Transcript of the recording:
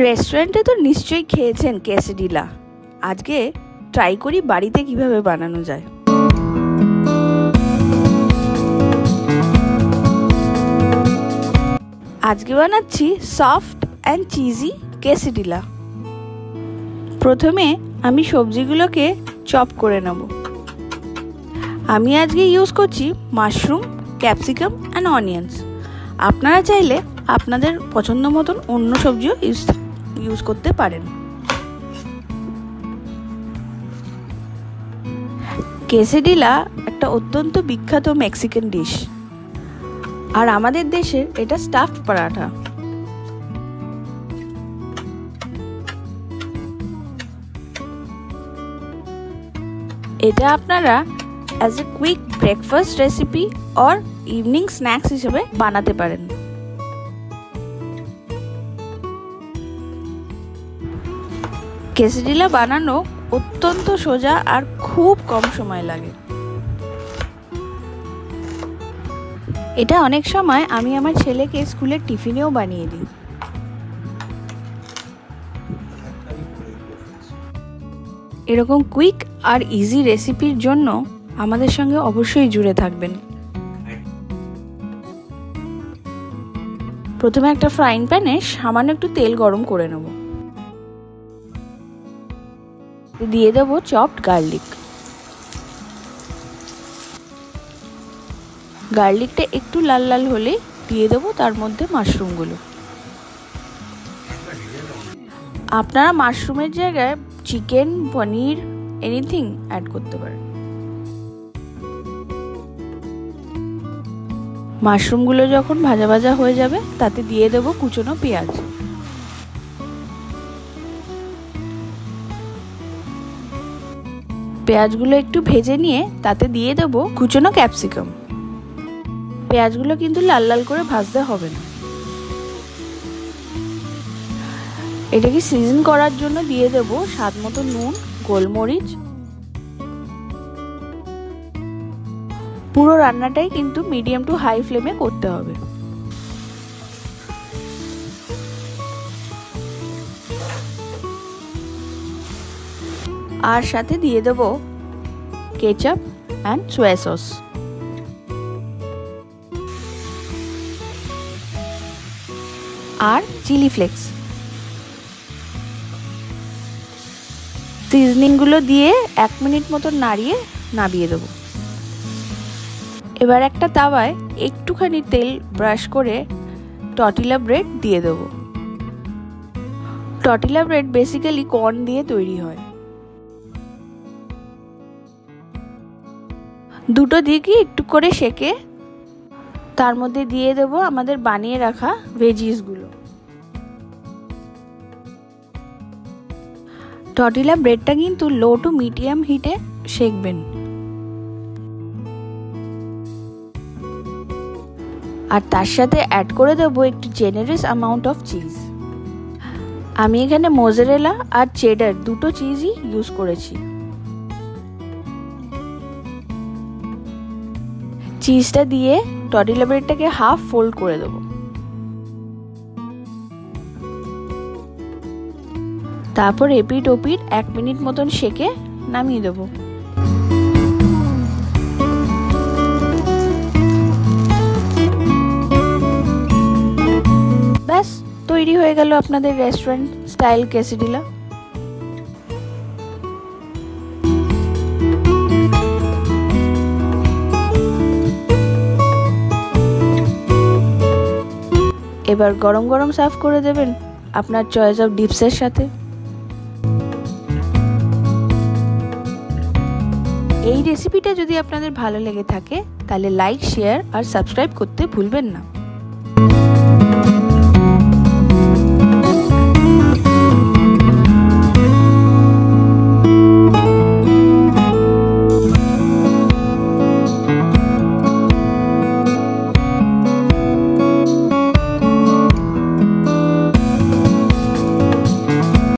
রেস্টুরেন্টে তো নিশ্চয়ই খেয়েছেন কেসেডিলা। আজকে ট্রাই করি বাড়িতে কিভাবে বানানো যায়। আজকে বানাচ্ছি সফট অ্যান্ড চিজি কেসেডিলা। প্রথমে আমি সবজিগুলোকে চপ করে নেব। আমি আজকে ইউজ করছি মাশরুম, ক্যাপসিকাম অ্যান্ড অনিয়ন্স। আপনারা চাইলে আপনাদের পছন্দ মতন অন্য সবজিও ইউজ করতে পারেন। কেসেডিলা একটা অত্যন্ত বিখ্যাত মেক্সিকান ডিশ, আর আমাদের দেশের এটা স্টাফড পরাঠা। এটা আপনারা as a quick breakfast recipe or evening snacks হিসেবে বানাতে পারেন। কেসেডিলা বানানো অত্যন্ত সোজা আর খুব কম সময় লাগে। এটা অনেক সময় আমি আমার ছেলেকে স্কুলের টিফিনেও বানিয়ে দিই। এরকম কুইক আর ইজি রেসিপির জন্য আমাদের সঙ্গে অবশ্যই জুড়ে থাকবেন। প্রথমে একটা ফ্রাইং প্যানে সামান্য একটু তেল গরম করে নেব। দিয়ে দেবো চপড গার্লিক। গার্লিকটা একটু লাল লাল হলে দিয়ে দেবো তার মধ্যে মাশরুমগুলো। আপনারা মাশরুমের জায়গায় চিকেন, পনির, এনিথিং অ্যাড করতে পারেন। মাশরুমগুলো যখন ভাজা ভাজা হয়ে যাবে তাতে দিয়ে দেবো কুচনো পেঁয়াজ। পেঁয়াজগুলো একটু ভেজে নিয়ে তাতে দিয়ে দেবো কুচনো ক্যাপসিকাম। পেঁয়াজগুলো কিন্তু লাল লাল করে ভাজতে হবে না। এটাকে সিজন করার জন্য দিয়ে দেবো স্বাদ মতো নুন, গোলমরিচ। পুরো রান্নাটাই কিন্তু মিডিয়াম টু হাই ফ্লেমে করতে হবে। আর সাথে দিয়ে দেবো কেচাপ অ্যান্ড সোয়া সস। আর চিলি ফ্লেক্স। সিজনিংগুলো দিয়ে 1 মিনিট মতো নাড়িয়ে নামিয়ে দেবো। এবার একটা তাওয়ায় একটুখানি তেল ব্রাশ করে টর্টিলা ব্রেড দিয়ে দেবো। টর্টিলা ব্রেড বেসিক্যালি কর্ন দিয়ে তৈরি হয়। দুটো দিকই একটু করে সেকে তার মধ্যে দিয়ে দেবো আমাদের বানিয়ে রাখা ভেজিসগুলো। টর্টিলা ব্রেডটা কিন্তু লো টু মিডিয়াম হিটে সেকবেন। আর তার সাথে অ্যাড করে দেবো একটু জেনারেস অ্যামাউন্ট অফ চিজ। আমি এখানে মোজারেলা আর চেডার দুটো চিজই ইউজ করেছি। চিজটা দিয়ে টর্টিলা ব্রেডটাকে হাফ ফোল্ড করে দেবো। তারপর এপিট ওপিট 1 মিনিট মতন সেকে নামিয়ে দেবো। ব্যাস তৈরি হয়ে গেল আপনাদের রেস্টুরেন্ট স্টাইল কেসেডিলা। এবার গরম গরম সার্ভ করে দেবেন আপনার চয়েস অফ ডিপসের সাথে। এই রেসিপিটা যদি আপনাদের ভালো লেগে থাকে তাহলে লাইক, শেয়ার আর সাবস্ক্রাইব করতে ভুলবেন না।